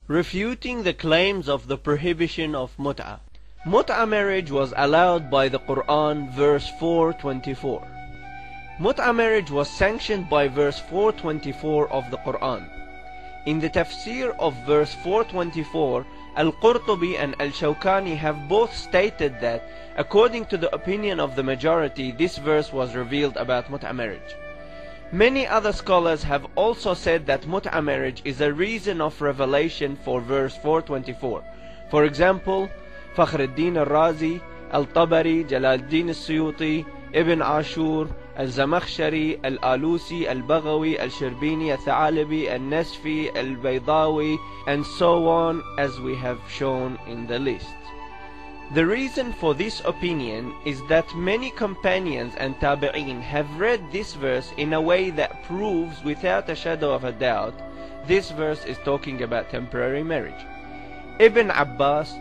Refuting the claims of the prohibition of mut'ah. Mut'ah marriage was allowed by the Quran, verse 424. Mut'ah marriage was sanctioned by verse 424 of the Quran. In the tafsir of verse 424, Al-Qurtubi and Al-Shawkani have both stated that, according to the opinion of the majority, this verse was revealed about mut'ah marriage. Many other scholars have also said that mut'ah marriage is a reason of revelation for verse 424. For example, Fakhruddin al-Razi, Al-Tabari, Jalaluddin al-Suyuti, Ibn Ashur, Al-Zamakhshari, Al-Alusi, Al-Baghawi, Al-Shirbini, Al-Tha'alabi, Al-Nasfi, Al-Baydawi, and so on, as we have shown in the list. The reason for this opinion is that many companions and tabi'een have read this verse in a way that proves without a shadow of a doubt this verse is talking about temporary marriage. Ibn Abbas,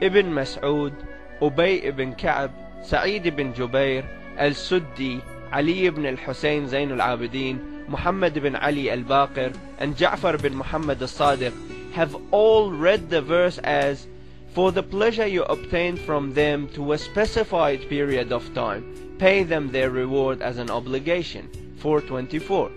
Ibn Mas'ud, Ubay ibn Ka'b, Sa'id ibn Jubair, Al-Suddi, Ali ibn al-Husayn Zayn al-Abidin, Muhammad ibn Ali al-Baqir, and Ja'far ibn Muhammad al-Sadiq have all read the verse as, "For the pleasure you obtain from them to a specified period of time, pay them their reward as an obligation." 424.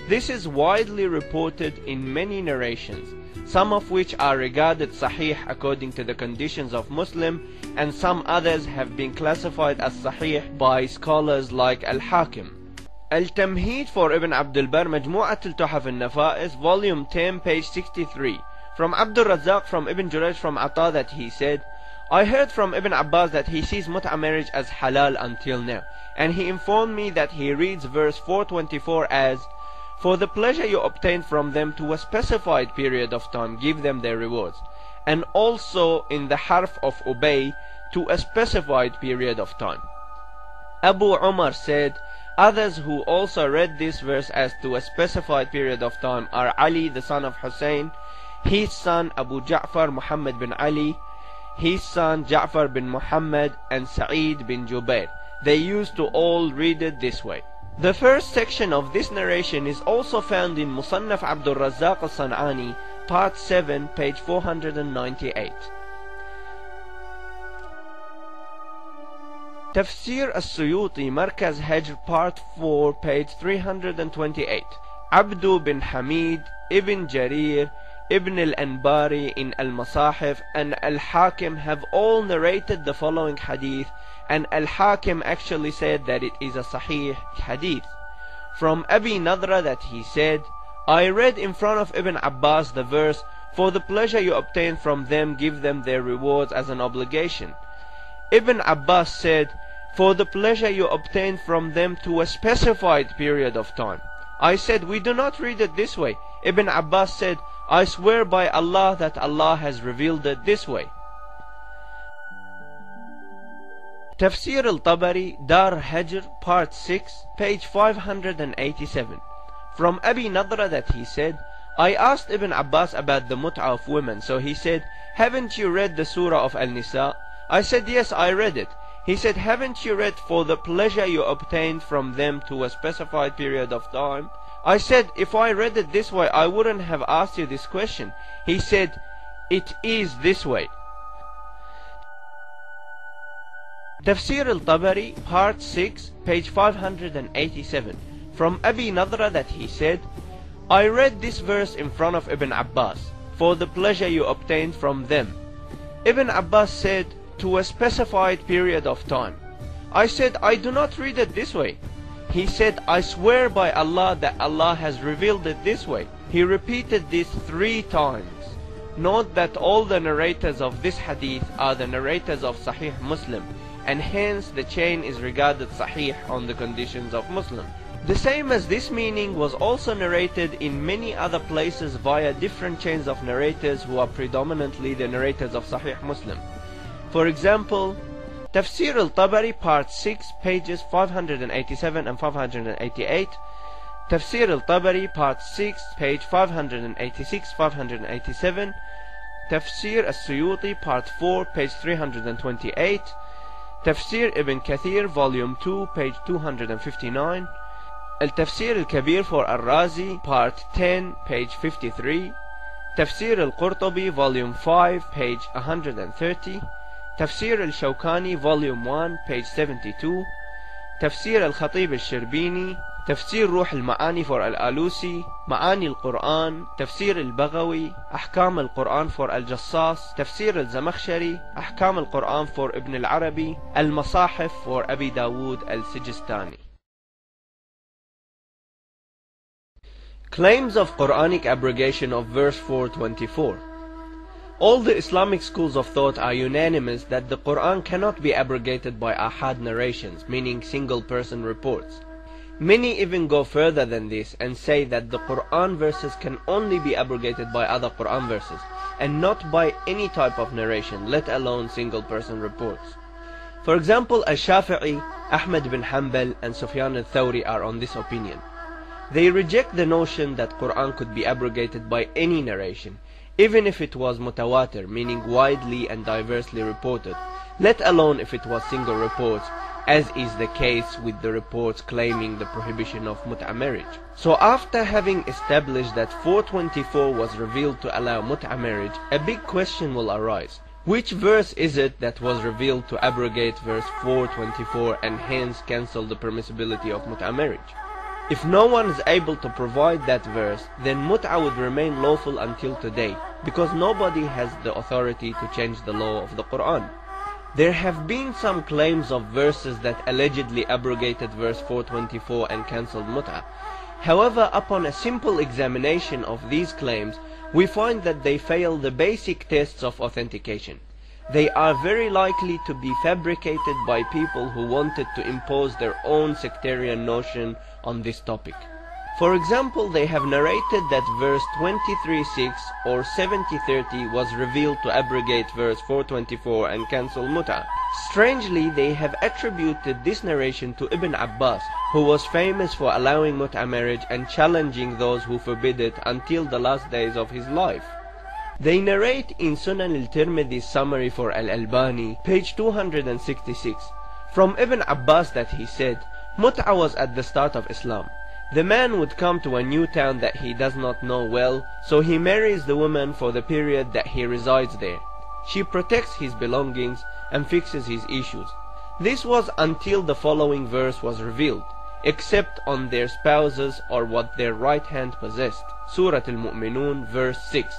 This is widely reported in many narrations, some of which are regarded sahih according to the conditions of Muslim, and some others have been classified as sahih by scholars like Al-Hakim. Al-Tamheed for Ibn Abdul Barr, Majmu'at al-Tuhaf al-Nafa'is, volume 10, page 63. From Abdul Razzaq from Ibn Jurayj from Ata that he said, "I heard from Ibn Abbas that he sees mut'ah marriage as halal until now, and he informed me that he reads verse 424 as, 'For the pleasure you obtain from them to a specified period of time, give them their rewards,' and also in the harf of Ubay, to a specified period of time." Abu Umar said, "Others who also read this verse as to a specified period of time are Ali the son of Hussein, his son Abu Ja'far Muhammad bin Ali, his son Ja'far bin Muhammad, and Sa'id bin Jubair. They used to all read it this way." The first section of this narration is also found in Musannaf Abdul Razzaq al-San'ani, part 7, page 498. Tafsir al-Suyuti, Markaz Hajr, part 4, page 328. Abdu bin Hamid, Ibn Jarir, Ibn al-Anbari in Al-Masahif, and Al-Hakim have all narrated the following hadith, and Al-Hakim actually said that it is a sahih hadith. From Abi Nadra that he said, "I read in front of Ibn Abbas the verse, 'For the pleasure you obtain from them, give them their rewards as an obligation.' Ibn Abbas said, 'For the pleasure you obtain from them to a specified period of time.' I said, 'We do not read it this way.' Ibn Abbas said, 'I swear by Allah that Allah has revealed it this way.'" Tafsir al-Tabari, Dar Hajr, part 6, page 587. From Abi Nadra that he said, "I asked Ibn Abbas about the mut'ah of women, so he said, 'Haven't you read the surah of Al-Nisa?' I said, 'Yes, I read it.' He said, 'Haven't you read, 'For the pleasure you obtained from them to a specified period of time?' I said, 'If I read it this way, I wouldn't have asked you this question.' He said, 'It is this way.'" Tafsir al-Tabari, part 6, page 587. From Abi Nadra that he said, "I read this verse in front of Ibn Abbas, 'For the pleasure you obtained from them.' Ibn Abbas said, 'To a specified period of time.' I said, 'I do not read it this way.' He said, 'I swear by Allah that Allah has revealed it this way.' He repeated this 3 times. Note that all the narrators of this hadith are the narrators of Sahih Muslim, and hence the chain is regarded sahih on the conditions of Muslim. The same as this meaning was also narrated in many other places via different chains of narrators who are predominantly the narrators of Sahih Muslim. For example, Tafsir al-Tabari, part 6, pages 587 and 588. Tafsir al-Tabari, part 6, page 586, 587. Tafsir al-Suyuti, part 4, page 328. Tafsir Ibn Kathir, volume 2, page 259. Al-Tafsir al-Kabir for Al-Razi, part 10, page 53. Tafsir al-Qurtubi, Volume 5, page 130, Tafsir al-Shawkani, Volume 1, page 72, Tafsir al-Khatib al-Shirbini, Tafsir Ruh al-Ma'ani for al-Alusi, Ma'ani al-Quran, Tafsir al-Baghawi, Ahkam al-Quran for al-Jassas, Tafsir al-Zamakhshari, Ahkam al-Quran for Ibn al-Arabi, al-Masahif for Abi Dawood al-Sijistani. Claims of Quranic abrogation of verse 424. All the Islamic schools of thought are unanimous that the Quran cannot be abrogated by ahad narrations, meaning single-person reports. Many even go further than this and say that the Quran verses can only be abrogated by other Quran verses, and not by any type of narration, let alone single-person reports. For example, Al-Shafi'i, Ahmad bin Hanbal, and Sufyan al-Thawri are on this opinion. They reject the notion that Quran could be abrogated by any narration, even if it was mutawatir, meaning widely and diversely reported, let alone if it was single reports, as is the case with the reports claiming the prohibition of mut'a marriage. So after having established that 424 was revealed to allow mut'a marriage, a big question will arise. Which verse is it that was revealed to abrogate verse 424 and hence cancel the permissibility of mut'a marriage? If no one is able to provide that verse, then mut'a would remain lawful until today, because nobody has the authority to change the law of the Quran. There have been some claims of verses that allegedly abrogated verse 424 and cancelled mut'a. However, upon a simple examination of these claims, we find that they fail the basic tests of authentication. They are very likely to be fabricated by people who wanted to impose their own sectarian notion on this topic. For example, they have narrated that verse 23:6 or 70:30 was revealed to abrogate verse 424 and cancel mut'a. Strangely, they have attributed this narration to Ibn Abbas, who was famous for allowing mut'a marriage and challenging those who forbid it until the last days of his life. They narrate in Sunan al-Tirmidhi's summary for Al-Albani, page 266, from Ibn Abbas that he said, mut'a was at the start of Islam. The man would come to a new town that he does not know well, so he marries the woman for the period that he resides there. She protects his belongings and fixes his issues. This was until the following verse was revealed, except on their spouses or what their right hand possessed. Surah Al-Mu'minun, verse 6.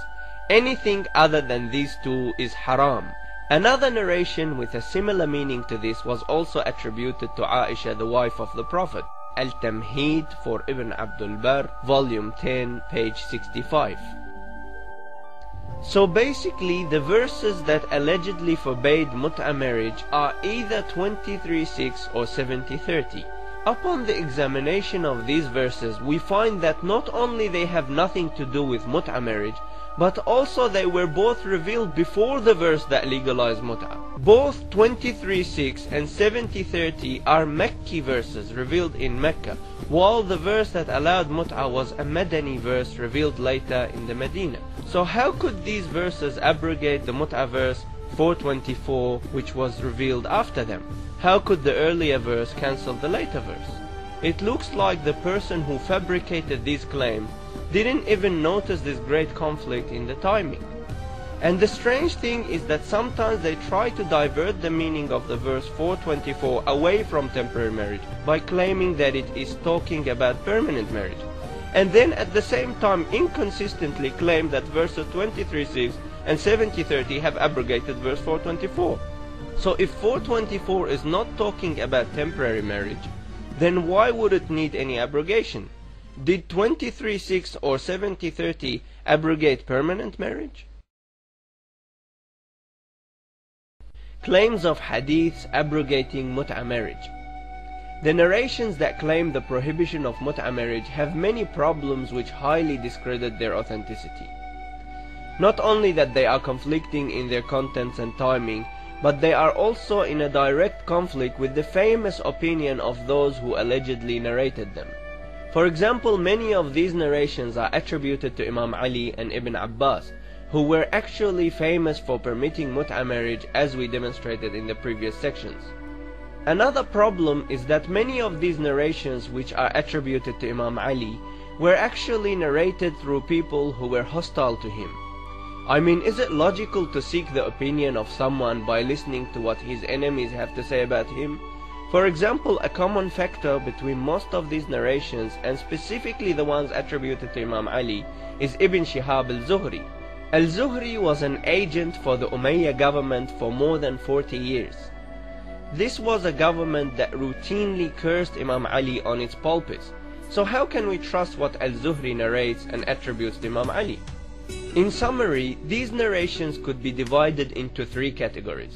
Anything other than these two is haram. Another narration with a similar meaning to this was also attributed to Aisha, the wife of the Prophet. Al-Tamheed for Ibn Abdul Barr, volume 10, page 65. So basically, the verses that allegedly forbade mut'a marriage are either 23:6 or 70:30. Upon the examination of these verses, we find that not only they have nothing to do with mut'a marriage, but also they were both revealed before the verse that legalized mut'a. Both 23:6 and 70:30 are Mecca verses revealed in Mecca, while the verse that allowed mut'a was a Madani verse revealed later in the Medina. So how could these verses abrogate the mut'a verse 424, which was revealed after them? How could the earlier verse cancel the later verse? It looks like the person who fabricated these claims didn't even notice this great conflict in the timing. And the strange thing is that sometimes they try to divert the meaning of the verse 424 away from temporary marriage by claiming that it is talking about permanent marriage, and then at the same time inconsistently claim that verses 23:6 and 70:30 have abrogated verse 424. So if 424 is not talking about temporary marriage, then why would it need any abrogation? Did 23:6 or 70:30 abrogate permanent marriage? Claims of hadiths abrogating mut'a marriage. The narrations that claim the prohibition of mut'a marriage have many problems which highly discredit their authenticity. Not only that they are conflicting in their contents and timing, but they are also in a direct conflict with the famous opinion of those who allegedly narrated them. For example, many of these narrations are attributed to Imam Ali and Ibn Abbas, who were actually famous for permitting mut'a marriage, as we demonstrated in the previous sections. Another problem is that many of these narrations which are attributed to Imam Ali were actually narrated through people who were hostile to him. I mean, is it logical to seek the opinion of someone by listening to what his enemies have to say about him? For example, a common factor between most of these narrations, and specifically the ones attributed to Imam Ali, is Ibn Shihab al-Zuhri. Al-Zuhri was an agent for the Umayyad government for more than 40 years. This was a government that routinely cursed Imam Ali on its pulpits. So how can we trust what Al-Zuhri narrates and attributes to Imam Ali? In summary, these narrations could be divided into three categories.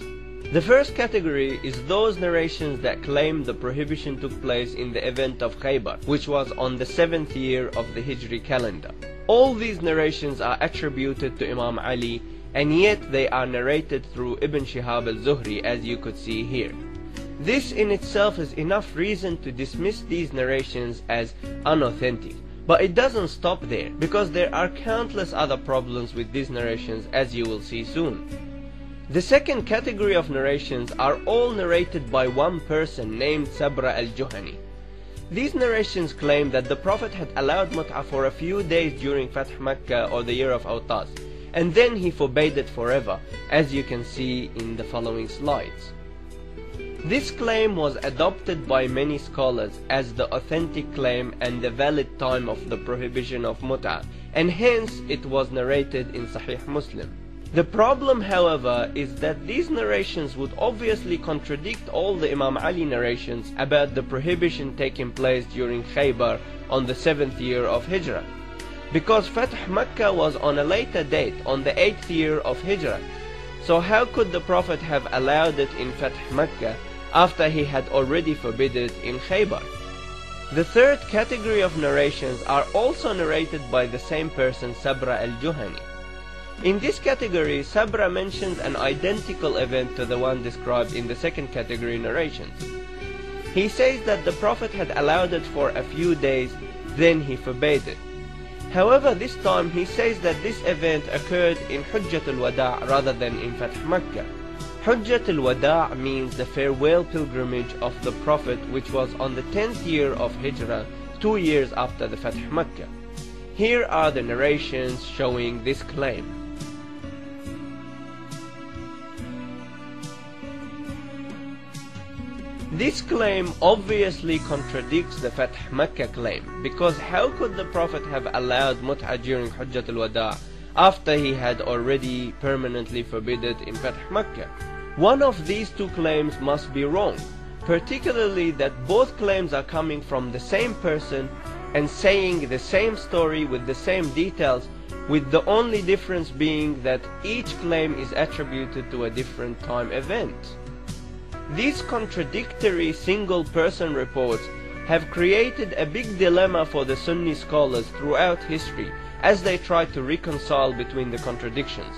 The first category is those narrations that claim the prohibition took place in the event of Khaybar, which was on the 7th year of the Hijri calendar. All these narrations are attributed to Imam Ali, and yet they are narrated through Ibn Shihab al-Zuhri, as you could see here. This in itself is enough reason to dismiss these narrations as unauthentic. But it doesn't stop there, because there are countless other problems with these narrations, as you will see soon. The second category of narrations are all narrated by one person named Sabra al-Juhani. These narrations claim that the Prophet had allowed mut'ah for a few days during Fath Makkah or the year of Awtas, and then he forbade it forever, as you can see in the following slides. This claim was adopted by many scholars as the authentic claim and the valid time of the prohibition of mut'ah, and hence it was narrated in Sahih Muslim. The problem, however, is that these narrations would obviously contradict all the Imam Ali narrations about the prohibition taking place during Khaybar on the 7th year of Hijrah, because Fath Makkah was on a later date, on the 8th year of Hijrah. So how could the Prophet have allowed it in Fath Makkah after he had already forbidden it in Khaybar? The third category of narrations are also narrated by the same person, Sabra al-Juhani. In this category, Sabra mentions an identical event to the one described in the second category narrations. He says that the Prophet had allowed it for a few days, then he forbade it. However, this time he says that this event occurred in Hujjat al-Wada' rather than in Fath Makkah. Hujjat al-Wada' means the farewell pilgrimage of the Prophet, which was on the 10th year of Hijrah, 2 years after the Fath Makkah. Here are the narrations showing this claim. This claim obviously contradicts the Fath Makkah claim, because how could the Prophet have allowed mut'ah during Hujjat al-Wada' after he had already permanently forbidden it in Fath Makkah? One of these two claims must be wrong, particularly that both claims are coming from the same person and saying the same story with the same details, with the only difference being that each claim is attributed to a different time event. These contradictory single-person reports have created a big dilemma for the Sunni scholars throughout history as they try to reconcile between the contradictions.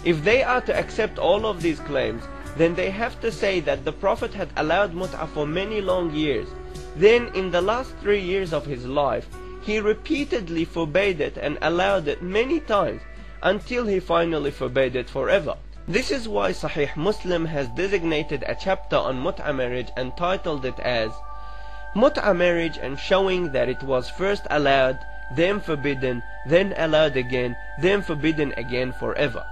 If they are to accept all of these claims, then they have to say that the Prophet had allowed mut'ah for many long years. Then in the last 3 years of his life, he repeatedly forbade it and allowed it many times until he finally forbade it forever. This is why Sahih Muslim has designated a chapter on mut'ah marriage and titled it as Mut'ah marriage, and showing that it was first allowed, then forbidden, then allowed again, then forbidden again forever.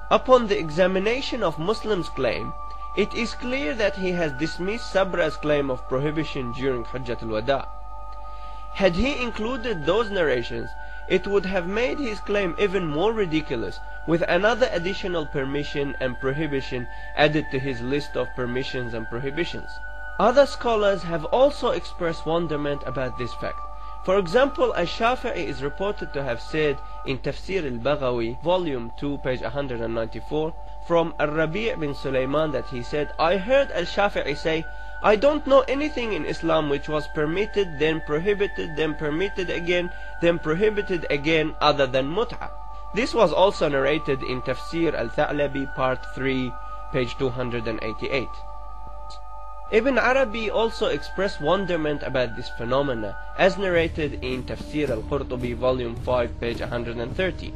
Upon the examination of Muslim's claim, it is clear that he has dismissed Sabra's claim of prohibition during Hujjat al-Wada'. Had he included those narrations, it would have made his claim even more ridiculous, with another additional permission and prohibition added to his list of permissions and prohibitions. Other scholars have also expressed wonderment about this fact. For example, Al-Shafi'i is reported to have said in Tafsir al-Baghawi, volume 2, page 194, from Al-Rabi' bin Sulaiman, that he said, I heard Al-Shafi'i say, I don't know anything in Islam which was permitted, then prohibited, then permitted again, then prohibited again, other than mut'ah. This was also narrated in Tafsir al-Tha'labi, part 3, page 288. Ibn Arabi also expressed wonderment about this phenomena, as narrated in Tafsir al-Qurtubi, volume 5, page 130.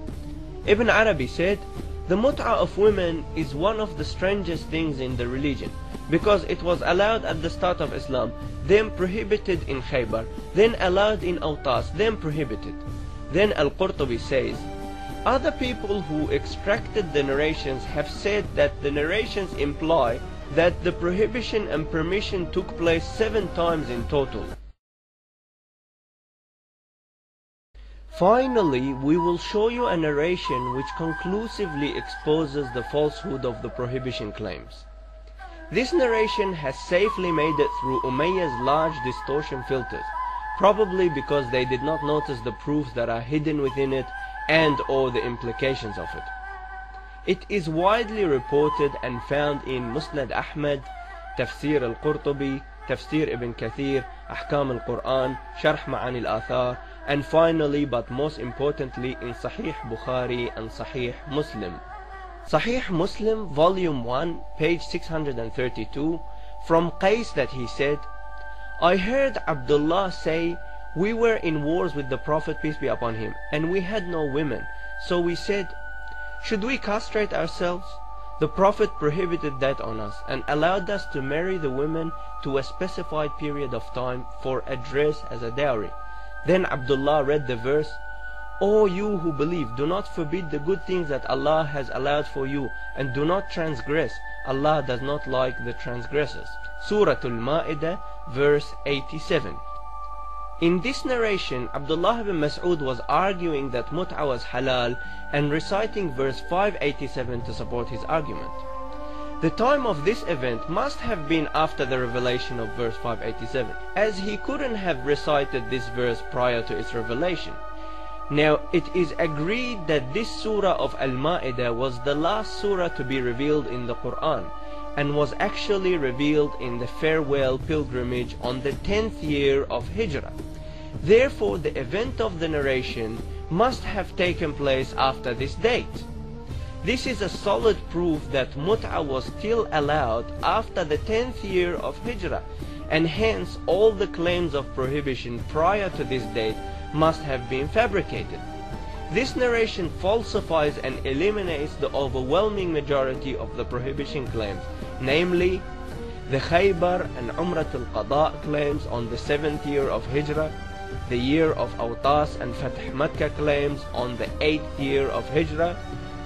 Ibn Arabi said, the mut'ah of women is one of the strangest things in the religion, because it was allowed at the start of Islam, then prohibited in Khaybar, then allowed in Awtas, then prohibited. Then Al-Qurtubi says, other people who extracted the narrations have said that the narrations imply that the prohibition and permission took place 7 times in total. Finally, we will show you a narration which conclusively exposes the falsehood of the prohibition claims. This narration has safely made it through Umayyah's large distortion filters, probably because they did not notice the proofs that are hidden within it and or the implications of it. It is widely reported and found in Musnad Ahmad, Tafsir al-Qurtubi, Tafsir Ibn Kathir, Ahkam al-Quran, Sharh Ma'ani al-Athar, and finally, but most importantly, in Sahih Bukhari and Sahih Muslim. Sahih Muslim, Volume 1, page 632, from Qais that he said, I heard Abdullah say, we were in wars with the Prophet, peace be upon him, and we had no women. So we said, should we castrate ourselves? The Prophet prohibited that on us and allowed us to marry the women to a specified period of time for a dress as a dowry. Then Abdullah read the verse, O you who believe, do not forbid the good things that Allah has allowed for you, and do not transgress. Allah does not like the transgressors. Surah Al-Ma'idah, verse 87. In this narration, Abdullah ibn Mas'ud was arguing that mut'a was halal and reciting verse 587 to support his argument. The time of this event must have been after the revelation of verse 587, as he couldn't have recited this verse prior to its revelation. Now, it is agreed that this surah of Al-Ma'idah was the last surah to be revealed in the Quran, and was actually revealed in the farewell pilgrimage on the 10th year of Hijrah. Therefore, the event of the narration must have taken place after this date. This is a solid proof that mut'a was still allowed after the 10th year of Hijrah, and hence all the claims of prohibition prior to this date must have been fabricated. This narration falsifies and eliminates the overwhelming majority of the prohibition claims, namely the Khaybar and Umrat al-Qada claims on the 7th year of Hijrah, the year of Awtas and Fath Makkah claims on the 8th year of Hijrah,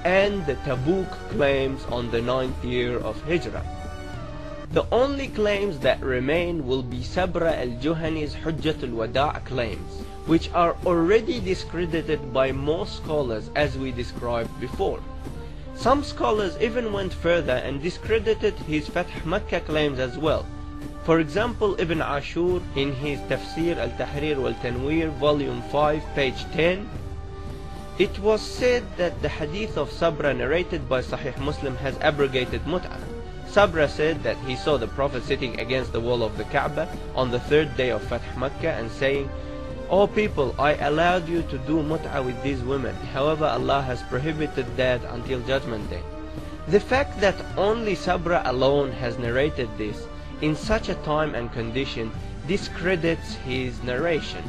and the Tabuk claims on the 9th year of Hijrah. The only claims that remain will be Sabra al-Juhani's Hujjat al-Wada' claims, which are already discredited by most scholars as we described before. Some scholars even went further and discredited his Fath Makkah claims as well. For example, Ibn Ashur in his Tafsir al-Tahrir wal-Tanwir, volume 5, page 10, it was said that the hadith of Sabra narrated by Sahih Muslim has abrogated mut'a. Sabra said that he saw the Prophet sitting against the wall of the Kaaba on the 3rd day of Fath Makkah and saying, O people, I allowed you to do mut'a with these women. However, Allah has prohibited that until Judgment Day. The fact that only Sabra alone has narrated this in such a time and condition discredits his narration.